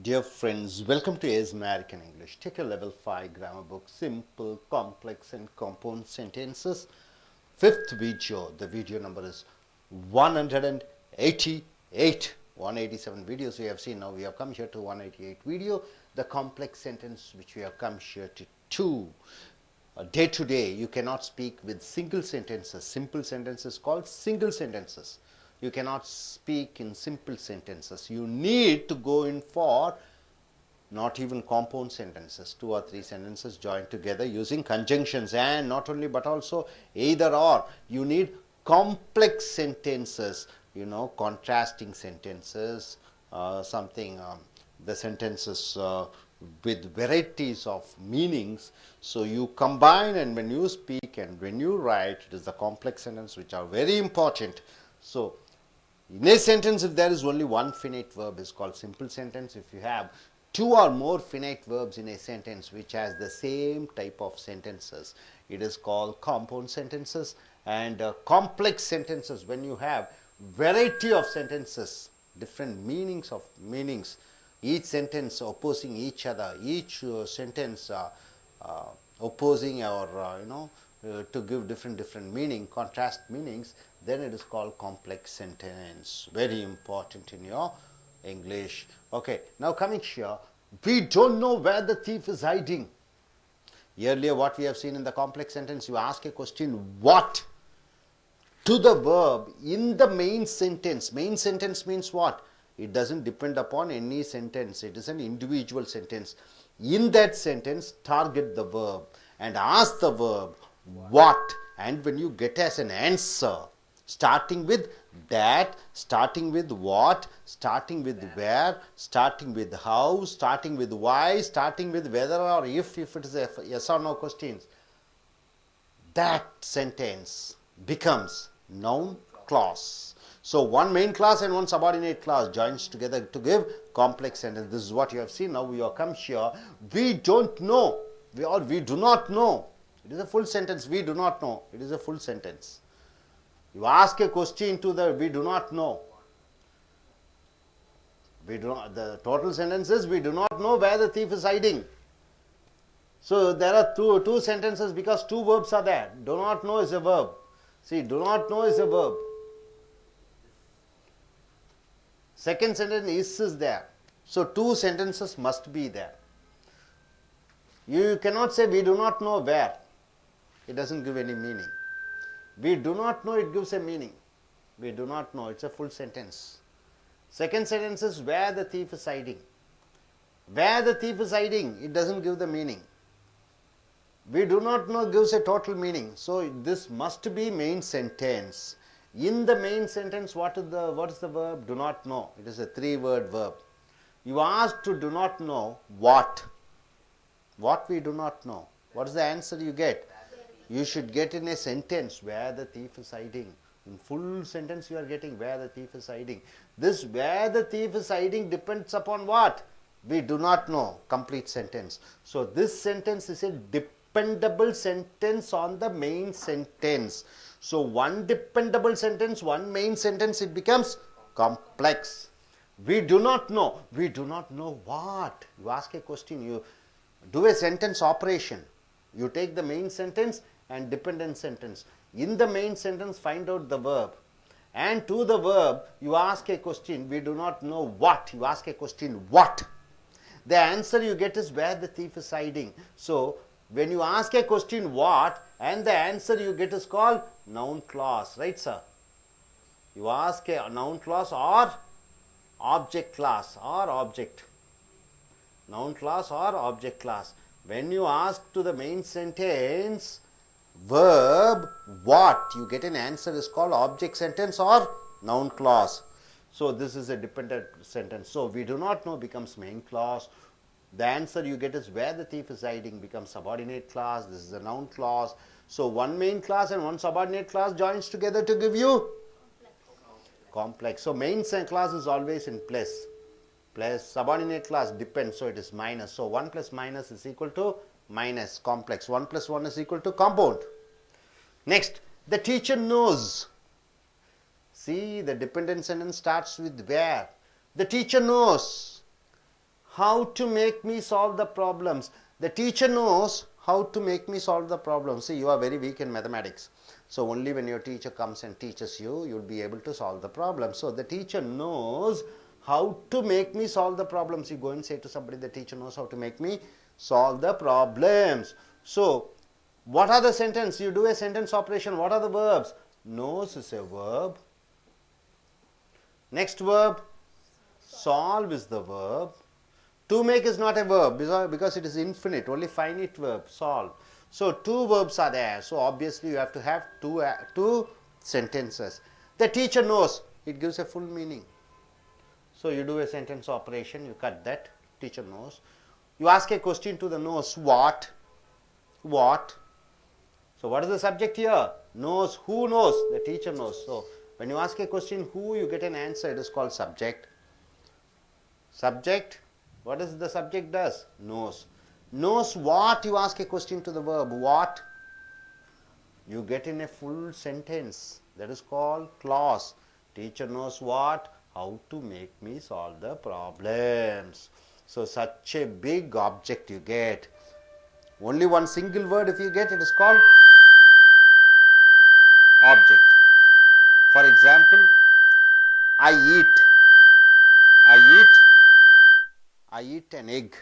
Dear friends, welcome to AS American English. Take your level 5 grammar book, simple, complex and compound sentences. Fifth video, the video number is 188. 187 videos we have seen. Now we have come here to 188 video, the complex sentence which we have come here to. Day to day, you cannot speak with single sentences. Simple sentences called single sentences. You cannot speak in simple sentences. You need to go in for not even compound sentences, 2 or 3 sentences joined together using conjunctions, and not only but also either or. You need complex sentences, contrasting sentences, the sentences with varieties of meanings. So you combine, and when you speak and when you write, it is the complex sentence which are very important. So in a sentence, if there is only one finite verb, is called simple sentence. If you have 2 or more finite verbs in a sentence which has the same type of sentences, it is called compound sentences. And complex sentences, when you have variety of sentences, different meanings, each sentence opposing each other, each sentence opposing or to give different meaning, contrast meanings, then it is called complex sentence. Very important in your English. Okay, now coming here, we don't know where the thief is hiding. Earlier what we have seen in the complex sentence, you ask a question, what? To the verb in the main sentence. Main sentence means what? It doesn't depend upon any sentence. It is an individual sentence. In that sentence, target the verb and ask the verb, what? And when you get as an answer, starting with that, starting with what, starting with where, starting with how, starting with why, starting with whether or if it is a yes or no questions, that sentence becomes noun clause. So one main clause and one subordinate clause joins together to give complex sentence. This is what you have seen. Now we have come here. We don't know, we do not know. It is a full sentence. We do not know. It is a full sentence. You ask a question to the we do not know. The total sentence is we do not know where the thief is hiding. So there are two sentences because 2 verbs are there. Do not know is a verb. See, do not know is a verb. Second sentence is there. So 2 sentences must be there. You cannot say we do not know where. It doesn't give any meaning. We do not know, it gives a meaning. We do not know, it's a full sentence. Second sentence is where the thief is hiding. Where the thief is hiding, it doesn't give the meaning. We do not know gives a total meaning. So this must be main sentence. In the main sentence, what is the verb? Do not know. It is a 3-word verb. You ask to do not know what? What we do not know. What is the answer you get? You should get in a sentence where the thief is hiding. In full sentence you are getting where the thief is hiding. This where the thief is hiding depends upon what? We do not know. Complete sentence. So this sentence is a dependable sentence on the main sentence. So one dependable sentence, one main sentence, it becomes complex. We do not know. We do not know what? You ask a question, you do a sentence operation. You take the main sentence and dependent sentence. In the main sentence, find out the verb. And to the verb, you ask a question, we do not know what. You ask a question, what? The answer you get is where the thief is hiding. So, when you ask a question, what, and the answer you get is called noun clause. Right, sir? You ask a noun clause or object clause or object. Noun clause or object clause. When you ask to the main sentence, verb what, you get an answer is called object sentence or noun clause. So this is a dependent sentence. So we do not know becomes main clause. The answer you get is where the thief is hiding becomes subordinate clause. This is a noun clause. So one main clause and one subordinate clause joins together to give you complex. So main clause is always in plus. Plus subordinate clause depends, so it is minus. So 1 plus minus is equal to minus, complex. 1 plus 1 is equal to compound. Next, the teacher knows. See, the dependent sentence starts with where. The teacher knows how to make me solve the problems. The teacher knows how to make me solve the problem. See, you are very weak in mathematics. So only when your teacher comes and teaches you, you'll be able to solve the problem. So the teacher knows how to make me solve the problems. You go and say to somebody, the teacher knows how to make me solve the problems. So what are the sentences? You do a sentence operation. What are the verbs? Knows is a verb. Next verb, solve is the verb. To make is not a verb because it is infinite, only finite verb, solve. So two verbs are there. So obviously you have to have two sentences. The teacher knows, it gives a full meaning. So you do a sentence operation, you cut that, teacher knows. You ask a question to the knows, what? What? So what is the subject here? Knows. Who knows? The teacher knows. So when you ask a question who, you get an answer, it is called subject. Subject, what does the subject does? Knows. Knows what? You ask a question to the verb, what? You get in a full sentence, that is called clause. Teacher knows what? How to make me solve the problems. So such a big object you get. Only one single word if you get, it is called object. For example, I eat an egg.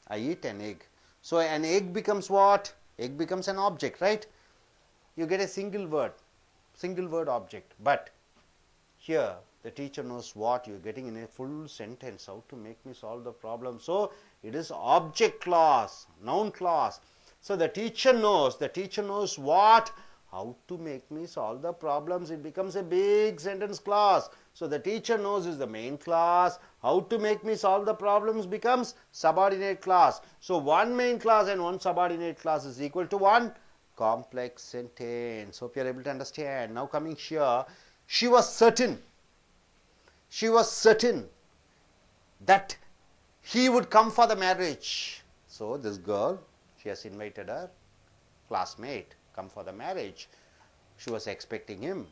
I eat an egg. So an egg becomes what? Egg becomes an object, right? You get a single word object. But here the teacher knows what you are getting in a full sentence, how to make me solve the problem. So it is object clause, noun clause. So the teacher knows what? How to make me solve the problems. It becomes a big sentence clause. So the teacher knows is the main clause. How to make me solve the problems becomes subordinate clause. So one main clause and one subordinate clause is equal to one complex sentence. Hope you are able to understand. Now coming here, she was certain that he would come for the marriage. So this girl, she has invited her classmate, come for the marriage. She was expecting him.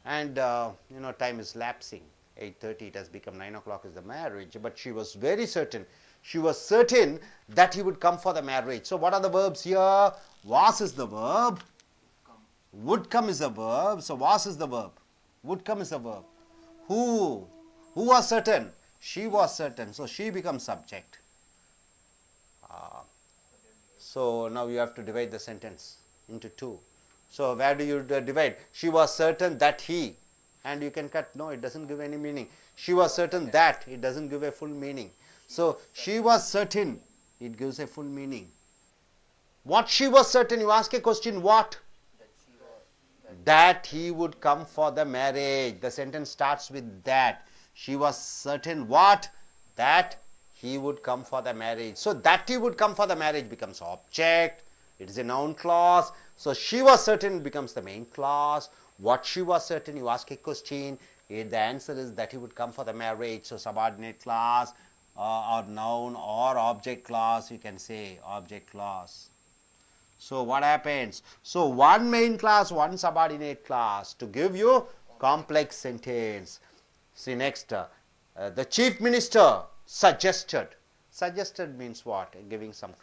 And time is lapsing. 8:30, it has become 9 o'clock is the marriage. But she was very certain. She was certain that he would come for the marriage. So what are the verbs here? Was is the verb. Would come is the verb. So was is the verb. Would come is the verb. Who was certain? She was certain. So she becomes subject. So now you have to divide the sentence into two. So where do you divide? She was certain that he, and you can cut. No, it doesn't give any meaning. She was certain that, it doesn't give a full meaning. So she was certain, it gives a full meaning. What she was certain, you ask a question, what? That he would come for the marriage. The sentence starts with that. She was certain what? That he would come for the marriage. So that he would come for the marriage becomes object. It is a noun clause. So she was certain becomes the main clause. What she was certain, you ask a question. The answer is that he would come for the marriage. So subordinate clause or noun or object clause, you can say object clause. So what happens? So one main clause, one subordinate clause to give you complex sentence. See next, the chief minister suggested. Suggested means what? Giving some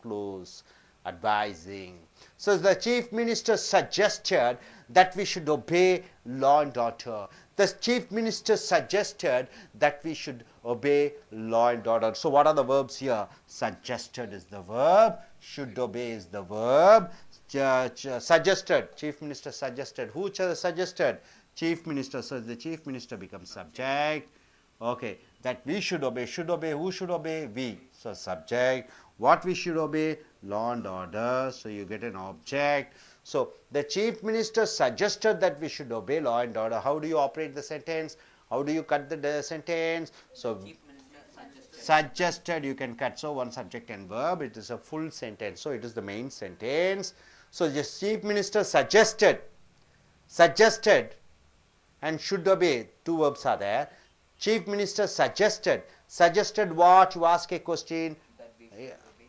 clues, advising. So the chief minister suggested that we should obey law and order. The chief minister suggested that we should obey law and order. So what are the verbs here? Suggested is the verb. Should obey is the verb. Suggested. Chief minister suggested. Who suggested? Chief minister. So the chief minister becomes subject. Okay. That we should obey. Should obey. Who should obey? We. So subject. What we should obey? Law and order. So you get an object. So the chief minister suggested that we should obey law and order. How do you operate the sentence? How do you cut the sentence? So suggested you can cut. So one subject and verb. It is a full sentence. So it is the main sentence. So the chief minister suggested and should obey. Two verbs are there. Chief minister suggested. Suggested what? You ask a question.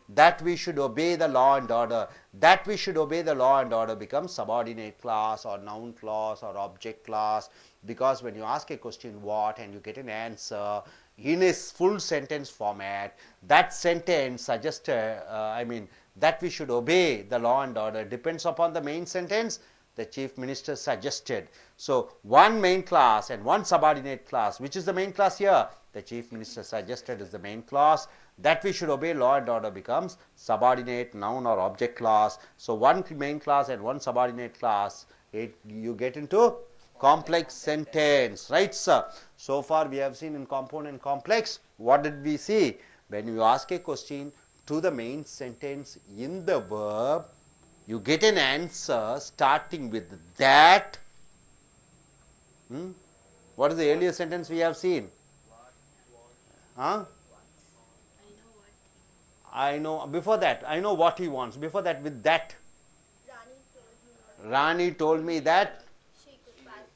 That we should obey the law and order. That we should obey the law and order becomes subordinate clause or noun clause or object clause, because when you ask a question what and you get an answer, in a full sentence format. That sentence suggested, that we should obey the law and order depends upon the main sentence the Chief Minister suggested. So, one main clause and one subordinate clause. Which is the main clause here? The Chief Minister suggested is the main clause. That we should obey law and order becomes subordinate noun or object clause. So, one main clause and one subordinate clause, you get into complex sentence, right sir? So far we have seen in compound and complex. What did we see? When you ask a question to the main sentence in the verb, you get an answer starting with that. What is the earlier sentence we have seen? Huh? I know, before that, I know what he wants. Before that, with that. Rani told me that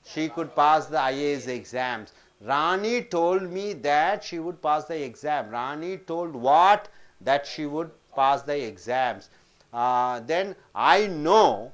she could pass the IAS exams. Rani told me that she would pass the exam. Rani told what? That she would pass the exams. Then I know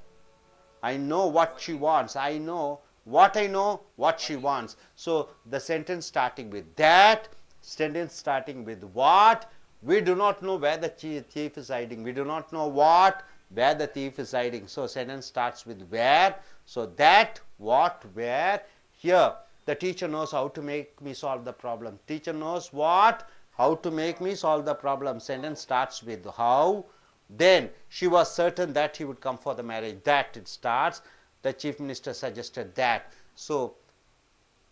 what she wants. I know what she wants. So the sentence starting with that, sentence starting with what. We do not know where the thief is hiding. We do not know where the thief is hiding. So sentence starts with where. So that, what, where. Here the teacher knows how to make me solve the problem. Teacher knows what? How to make me solve the problem. Sentence starts with how. Then she was certain that he would come for the marriage. That it starts. The Chief Minister suggested that. So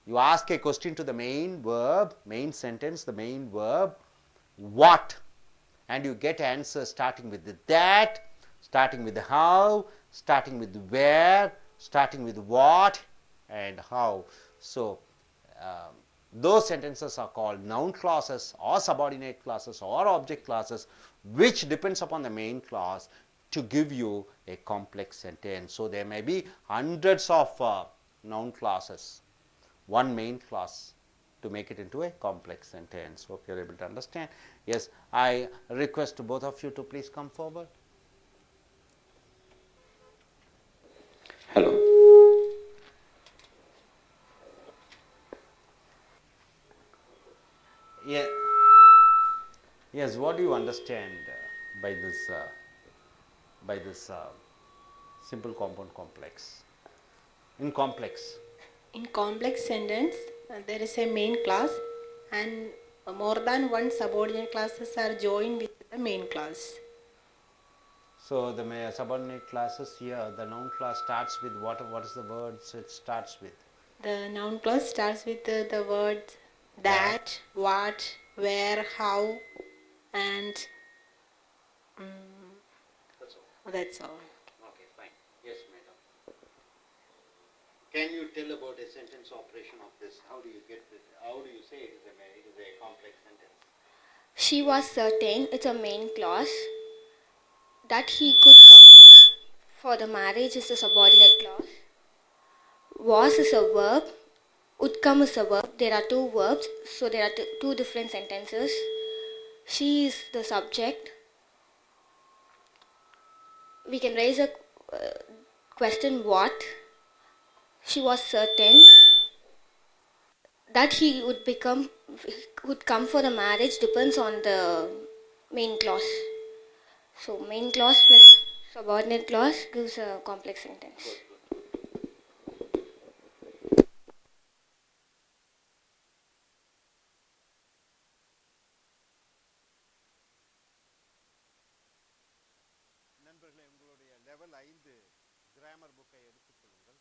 you ask a question to the main verb, main sentence, the main verb, what, and you get answer starting with the that, starting with the how, starting with where, starting with what and how. So those sentences are called noun clauses or subordinate clauses or object clauses, which depends upon the main clause to give you a complex sentence. So there may be hundreds of noun clauses, one main clause to make it into a complex sentence. Hope you are able to understand. Yes, I request both of you to please come forward. Hello. Yeah. Yes, what do you understand by this simple compound complex? In complex sentence, there is a main clause and more than one subordinate clauses are joined with the main clause. So the subordinate clauses here, the noun clause starts with what is the words it starts with? The noun clause starts with the words that, what, where, how, and that's all. Okay, fine. Yes, madam. Can you tell about a sentence operation of this? How do you get it? How do you say it is a complex sentence? She was certain, it's a main clause, that he could come for the marriage is a subordinate clause. Was is a verb, would come is a verb. There are two verbs, so there are two different sentences. She is the subject. We can raise a question what. She was certain that he would come for the marriage depends on the main clause. So main clause plus subordinate clause gives a complex sentence. நண்பர்களே, உங்களுடைய level 5 grammar புக்கை எடுத்துக்கொள்ளுங்கள்.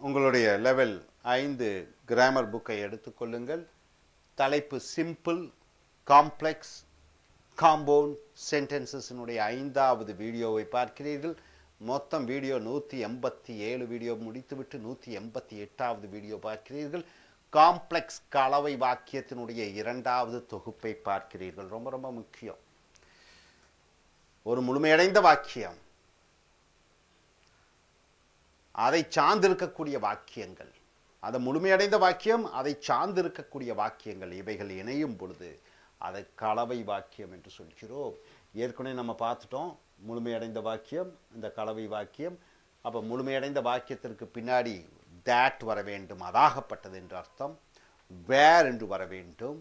உங்களுடைய level 5 grammar புக்கை எடுத்துக்கொள்ளுங்கள். தலைப்பு simple, complex, compound சென்டென்சஸினுடைய 5வது வீடியோவை பார்க்கிறீர்கள். மொத்தம் வீடியோ 187 வீடியோ முடித்துவிட்டு 188வது வீடியோ பார்க்கிறீர்கள். காம்ப்ளெக்ஸ் கலவை வாக்கியத்தினுடைய 2வது தொகுப்பை பார்க்கிறீர்கள். ரொம்ப ரொம்ப முக்கியம். ஒரு முழுமையடைந்த வாக்கியம், அதை சார்ந்திருக்கக்கூடிய வாக்கியங்கள், அதை முழுமையடைந்த வாக்கியம், அதை சார்ந்திருக்கக்கூடிய வாக்கியங்கள், இவைகள் இணையும் பொழுது அதை கலவை வாக்கியம் என்று சொல்கிறோம். ஏற்கனவே நம்ம பார்த்துட்டோம் முழுமையடைந்த வாக்கியம், இந்த கலவை வாக்கியம். அப்போ முழுமையடைந்த வாக்கியத்திற்கு பின்னாடி that வர வேண்டும், அதாகப்பட்டது என்று அர்த்தம். where என்று வர வேண்டும்,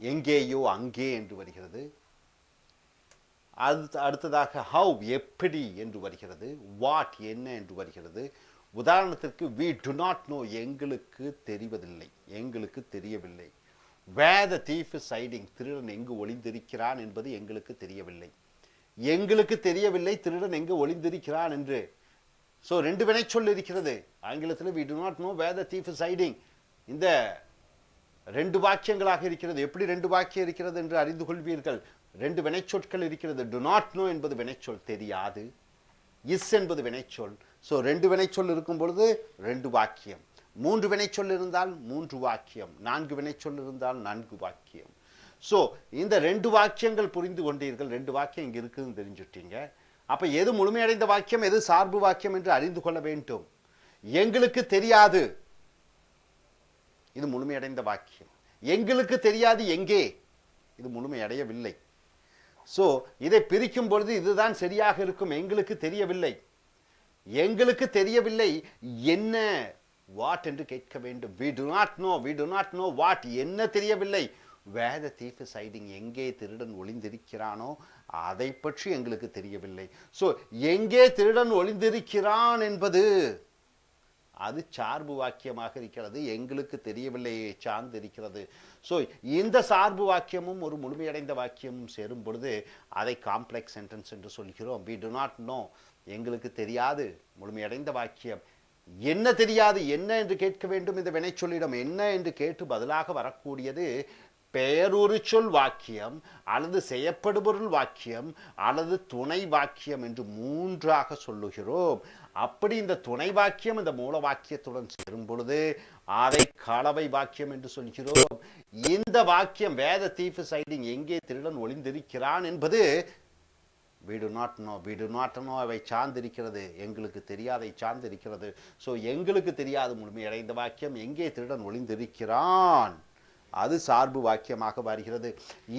எங்கேயோ அங்கே என்று வருகிறது. அடுத்ததாக how எப்படி என்று வருகிறது, what என்ன என்று வருகிறது. உதாரணத்திற்கு we do not know, எங்களுக்கு தெரிவதில்லை, எங்களுக்கு தெரியவில்லை. where the thief is hiding, திருடன் எங்கு ஒளிந்திருக்கிறான் என்பது எங்களுக்கு தெரியவில்லை. எங்களுக்கு தெரியவில்லை திருடன் எங்கு ஒளிந்திருக்கிறான் என்று. ஸோ ரெண்டு வினைச்சொல் இருக்கிறது ஆங்கிலத்தில். we do not know where the thief is hiding. இந்த ரெண்டு வாக்கியங்களாக இருக்கிறது. எப்படி ரெண்டு வாக்கியம் இருக்கிறது என்று அறிந்து கொள்வீர்கள். ரெண்டு வினைச்சொற்கள் இருக்கிறது. do not know என்பது வினைச்சொல், தெரியாது. is என்பது வினைச்சொல். ஸோ ரெண்டு வினைச்சொல் இருக்கும் பொழுது ரெண்டு வாக்கியம். மூன்று வினைச்சொல் இருந்தால் மூன்று வாக்கியம். நான்கு வினைச்சொல் இருந்தால் நான்கு வாக்கியம். ஸோ இந்த ரெண்டு வாக்கியங்கள் புரிந்து கொண்டீர்கள். ரெண்டு வாக்கியம் இங்கே இருக்குதுன்னு தெரிஞ்சுட்டீங்க. அப்போ எது முழுமையடைந்த வாக்கியம், எது சார்பு வாக்கியம் என்று அறிந்து கொள்ள வேண்டும். எங்களுக்கு தெரியாது, இது முழுமையடைந்த வாக்கியம். எங்களுக்கு தெரியாது எங்கே, இது முழுமையடையவில்லை. ஸோ இதை பிரிக்கும் பொழுது இதுதான் சரியாக இருக்கும். எங்களுக்கு தெரியவில்லை, எங்களுக்கு தெரியவில்லை என்ன, வாட் என்று கேட்க வேண்டும். we do not know what, என்ன தெரியவில்லை. where the thief is hiding, எங்கே திருடன் ஒளிந்திருக்கிறானோ அதை பற்றி எங்களுக்கு தெரியவில்லை. ஸோ எங்கே திருடன் ஒளிந்திருக்கிறான் என்பது அது சார்பு வாக்கியமாக இருக்கிறது. எங்களுக்கு தெரியவில்லையே சார்ந்திருக்கிறது. ஸோ இந்த சார்பு வாக்கியமும் ஒரு முழுமையடைந்த வாக்கியமும் சேரும் பொழுது அதை காம்ப்ளெக்ஸ் சென்டென்ஸ் என்று சொல்கிறோம். we do not know, எங்களுக்கு தெரியாது, முழுமையடைந்த வாக்கியம். என்ன தெரியாது, என்ன என்று கேட்க வேண்டும். இந்த வினைச்சொல்லிடம் என்ன என்று கேட்டு பதிலாக வரக்கூடியது பெயருரு சொல் வாக்கியம் அல்லது செய்யப்படுபொருள் வாக்கியம் அல்லது துணை வாக்கியம் என்று மூன்றாக சொல்லுகிறோம். அப்படி இந்த துணை வாக்கியம் இந்த மூல வாக்கியத்துடன் சேரும் பொழுது அதை கலவை வாக்கியம் என்று சொல்கிறோம். இந்த வாக்கியம் where the thief is hiding, எங்கே திருடன் ஒளிந்திருக்கிறான் என்பது we do not know அவை சார்ந்திருக்கிறது. எங்களுக்கு தெரியாதை சார்ந்திருக்கிறது. ஸோ எங்களுக்கு தெரியாது முழுமையடைந்த வாக்கியம். எங்கே திருடன் ஒளிந்திருக்கிறான் அது சார்பு வாக்கியமாக வருகிறது.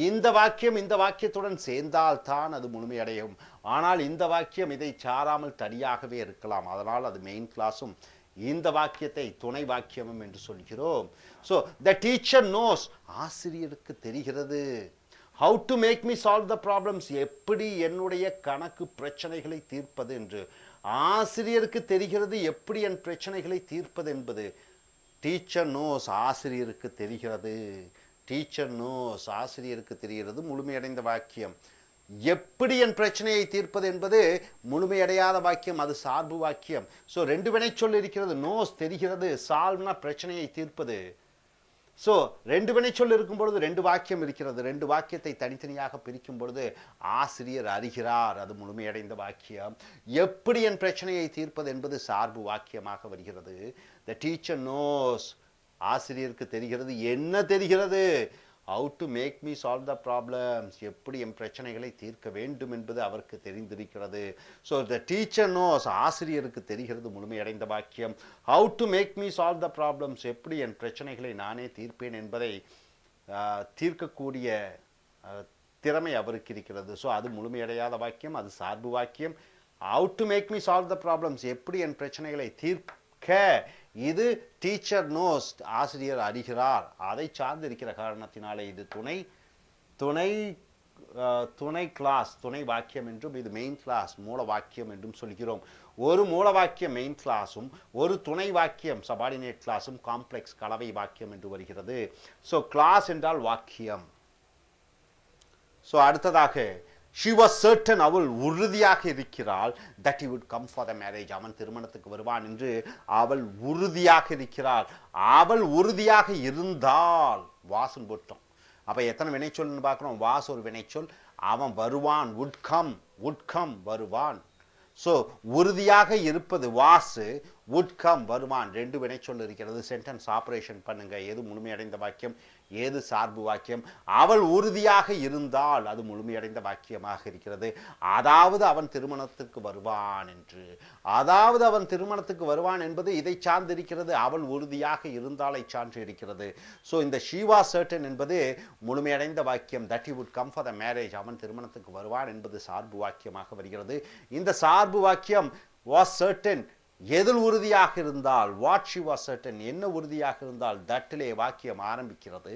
இந்த வாக்கியம் இந்த வாக்கியத்துடன் சேர்ந்தால் தான் அது முழுமையடையும். ஆனால் இந்த வாக்கியம் இதை சாராமல் தனியாகவே இருக்கலாம். அதனால் அது மெயின் கிளாஸும் இந்த வாக்கியத்தை துணை வாக்கியமும் என்று சொல்கிறோம். ஸோ the teacher knows, ஆசிரியருக்கு தெரிகிறது. how to make me solve the problems, எப்படி என்னுடைய கணக்கு பிரச்சனைகளை தீர்ப்பது என்று ஆசிரியருக்கு தெரிகிறது. எப்படி என் பிரச்சனைகளை தீர்ப்பது என்பது டீச்சர் நோஸ், ஆசிரியருக்கு தெரிகிறது. டீச்சர் நோஸ், ஆசிரியருக்கு தெரிகிறது முழுமையடைந்த வாக்கியம். எப்படி என் பிரச்சனையை தீர்ப்பது என்பது முழுமையடையாத வாக்கியம், அது சார்பு வாக்கியம். ஸோ ரெண்டு வினைச்சொல் இருக்கிறது. நோஸ் தெரிகிறது, சால்வ்னா பிரச்சனையை தீர்ப்பது. ஸோ ரெண்டு வினைச்சொல் இருக்கும் பொழுது ரெண்டு வாக்கியம் இருக்கிறது. ரெண்டு வாக்கியத்தை தனித்தனியாக பிரிக்கும் பொழுது ஆசிரியர் அறிகிறார், அது முழுமையடைந்த வாக்கியம். எப்படி என் பிரச்சனையை தீர்ப்பது என்பது சார்பு வாக்கியமாக வருகிறது. the teacher knows, ஆசிரியருக்கு தெரிகிறது. என்ன தெரிகிறது? how to make me solve the problems, எப்படி என் பிரச்சனைகளை தீர்க்க வேண்டும் என்பது அவருக்கு தெரிந்திருக்கிறது. ஸோ the teacher knows, ஆசிரியருக்கு தெரிகிறது முழுமையடைந்த வாக்கியம். how to make me solve the problems, எப்படி என் பிரச்சனைகளை நானே தீர்ப்பேன் என்பதை தீர்க்கக்கூடிய திறமை அவருக்கு இருக்கிறது. ஸோ அது முழுமையடையாத வாக்கியம், அது சார்பு வாக்கியம். how to make me solve the problems, எப்படி என் பிரச்சனைகளை தீர்க்க, இது டீச்சர் நோஸ், ஆசிரியர் அறிகிறார். அதை சார்ந்திருக்கிற காரணத்தினாலே இது துணை துணை துணை கிளாஸ், துணை வாக்கியம் என்றும் இது மெயின் கிளாஸ் மூல வாக்கியம் என்றும் சொல்கிறோம். ஒரு மூல வாக்கியம் மெயின் கிளாஸும் ஒரு துணை வாக்கியம் சபார்டினேட் கிளாஸும் காம்ப்ளெக்ஸ் கலவை வாக்கியம் என்று வருகிறது. ஸோ கிளாஸ் என்றால் வாக்கியம். ஸோ அடுத்ததாக she was certain, அவள் உறுதியாக இருக்கிறாள், that he would come for the marriage, அவன் திருமணத்துக்கு வருவான் என்று அவள் உறுதியாக இருக்கிறாள். அவள் உறுதியாக இருந்தால் வாசன் போட்டோம். அப்ப எத்தனை வினைச்சொல்னு பார்க்கிறோம். வாஸ் ஒரு வினைச்சொல். அவன் வருவான், would come வருவான். ஸோ உறுதியாக இருப்பது வாசு, would come வருவான். ரெண்டு வினைச்சொல் இருக்கிறது. சென்டென்ஸ் ஆபரேஷன் பண்ணுங்க. எது முழுமையடைந்த வாக்கியம், ஏது சார்பு வாக்கியம். அவள் உறுதியாக இருந்தால் அது முழுமையடைந்த வாக்கியமாக இருக்கிறது. அதாவது அவன் திருமணத்துக்கு வருவான் என்று, அதாவது அவன் திருமணத்துக்கு வருவான் என்பது இதை சார்ந்திருக்கிறது. அவள் உறுதியாக இருந்தாலை சான்று இருக்கிறது. ஸோ இந்த she was certain என்பது முழுமையடைந்த வாக்கியம். that he would come for the marriage, அவன் திருமணத்துக்கு வருவான் என்பது சார்பு வாக்கியமாக வருகிறது. இந்த சார்பு வாக்கியம் வாஸ் சர்டன் எதில் உறுதியாக இருந்தால், வாட் ஷி வாஸ் சர்டன் என்ன உறுதியாக இருந்தால், தட்டிலே வாக்கியம் ஆரம்பிக்கிறது.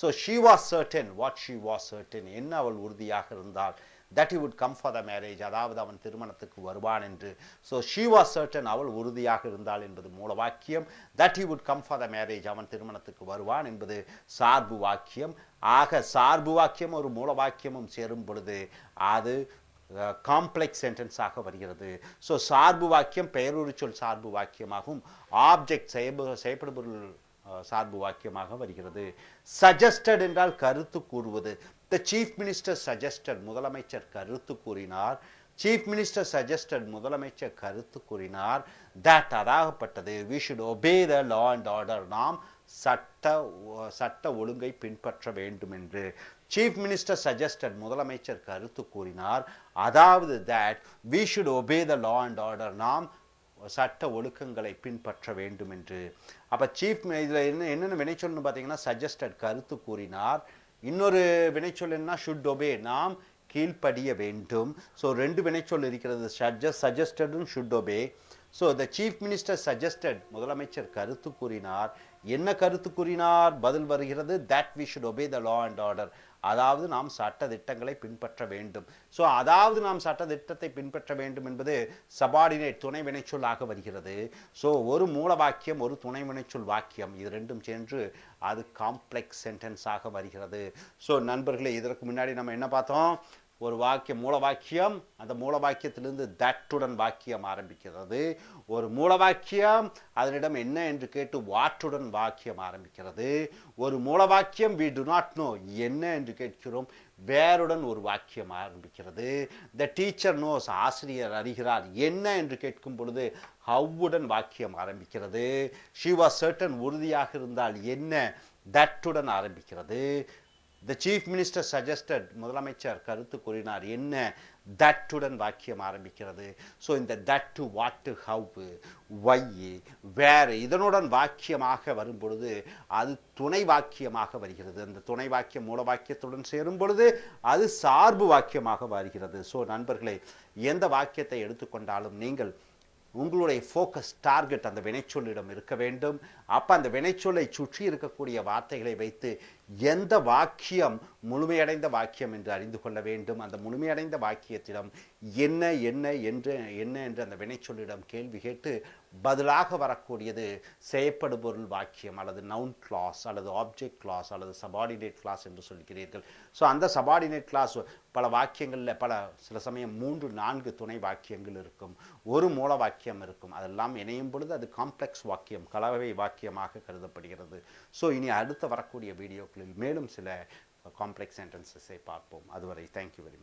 So she was certain what she was certain என்ன அவள் உறுதியாக இருந்தால், that he would come for the marriage அதாவது அவன் திருமணத்துக்கு வருவான் என்று. ஸோ she was certain அவள் உறுதியாக இருந்தாள் என்பது மூல வாக்கியம். that he would come for the marriage அவன் திருமணத்துக்கு வருவான் என்பது சார்பு வாக்கியம். ஆக சார்பு வாக்கியம் ஒரு மூல வாக்கியமும் சேரும் பொழுது அது காம்ப்ளெக்ஸ் சென்டென்ஸாக வருகிறது. ஸோ சார்பு வாக்கியம் பெயருரு சொல் சார்பு வாக்கியமாகவும் ஆப்ஜெக்ட் செய்யப்படுபொருள் சார்பு வாக்கியமாக வருகிறது. சஜஸ்டட் என்றால் கருத்து கூறுவது. The chief minister suggested முதலமைச்சர் கருத்து கூறினார். chief minister suggested முதலமைச்சர் கருத்து கூறினார் that Athagappattathu we should obey the law and order நாம் சட்ட ஒழுங்கை பின்பற்ற வேண்டும் என்று. chief minister suggested முதலமைச்சர் கருத்து கூறினார் அதாவது that we should obey the law and order நாம் சட்ட ஒழுக்கங்களை பின்பற்ற வேண்டும் என்று. அப்ப சீஃப் இதுல என்னென்ன வினைச்சொல்னு பார்த்தீங்கன்னா சஜஸ்டட் கருத்து கூறினார், இன்னொரு வினைச்சொல் என்ன ஷுட் ஒபே நாம் கீழ்ப்படிய வேண்டும். ஸோ ரெண்டு வினைச்சொல் இருக்கிறது, சஜஸ்டடும் should obey. So the chief minister suggested முதலமைச்சர் கருத்து கூறினார். என்ன கருத்து கூறினார்? பதில் வருகிறது that we should obey the law and order அதாவது நாம் சட்ட திட்டங்களை பின்பற்ற வேண்டும். ஸோ அதாவது நாம் சட்ட திட்டத்தை பின்பற்ற வேண்டும் என்பது சபார்டினேட் துணை வினைச்சொல்லாக வருகிறது. ஸோ ஒரு மூல வாக்கியம் ஒரு துணை வினைச்சொல் வாக்கியம் இது ரெண்டும் சேர்ந்து அது காம்ப்ளெக்ஸ் சென்டென்ஸாக வருகிறது. ஸோ நண்பர்களே, இதற்கு முன்னாடி நம்ம என்ன பார்த்தோம்? ஒரு வாக்கியம் மூல வாக்கியம், அந்த மூல வாக்கியத்திலிருந்து தட்டுடன் வாக்கியம் ஆரம்பிக்கிறது. ஒரு மூல வாக்கியம் அதனிடம் என்ன என்று கேட்டு வாட்டுடன் வாக்கியம் ஆரம்பிக்கிறது. ஒரு மூல வாக்கியம் we do not know என்ன என்று கேட்கிறோம், வேருடன் ஒரு வாக்கியம் ஆரம்பிக்கிறது. the teacher knows ஆசிரியர் அறிகிறார் என்ன என்று கேட்கும் பொழுது ஹவ்வுடன் வாக்கியம் ஆரம்பிக்கிறது. she was certain உறுதியாக இருந்தால் என்ன, தட்டுடன் ஆரம்பிக்கிறது. The chief minister suggested முதலமைச்சர் கருத்து கூறினார் என்ன, தட்டுடன் வாக்கியம் ஆரம்பிக்கிறது. ஸோ இந்த தட்டு வாட்டு ஹவ் வை வேறு இதனுடன் வாக்கியமாக வரும் பொழுது அது துணை வாக்கியமாக வருகிறது. அந்த துணை வாக்கியம் மூல வாக்கியத்துடன் சேரும் பொழுது அது சார்பு வாக்கியமாக வருகிறது. ஸோ நண்பர்களே, எந்த வாக்கியத்தை எடுத்துக்கொண்டாலும் நீங்கள் உங்களுடைய ஃபோக்கஸ் டார்கெட் அந்த வினைச்சொல்லிடம் இருக்க வேண்டும். அப்போ அந்த வினைச்சொல்லை சுற்றி இருக்கக்கூடிய வார்த்தைகளை வைத்து எந்த வாக்கியம் முழுமையடைந்த வாக்கியம் என்று அறிந்து கொள்ள வேண்டும். அந்த முழுமையடைந்த வாக்கியத்திடம் என்ன என்ன என்று அந்த வினைச்சொல்லிடம் கேள்வி கேட்டு பதிலாக வரக்கூடியது செயற்படுபொருள் வாக்கியம் அல்லது நவுன் கிளாஸ் அல்லது ஆப்ஜெக்ட் கிளாஸ் அல்லது சபார்டினேட் கிளாஸ் என்று சொல்கிறீர்கள். ஸோ அந்த சபார்டினேட் கிளாஸ் பல வாக்கியங்களில் சில சமயம் 3-4 துணை வாக்கியங்கள் இருக்கும், ஒரு மூல வாக்கியம் இருக்கும். அதெல்லாம் இணையும் பொழுது அது காம்ப்ளெக்ஸ் வாக்கியம் கலவை வாக்கியமாக கருதப்படுகிறது. ஸோ இனி அடுத்து வரக்கூடிய வீடியோக்களில் மேலும் சில காம்ப்ளெக்ஸ் சென்டென்சஸை பார்ப்போம். அதுவரை தேங்க்யூ வெரி மச்.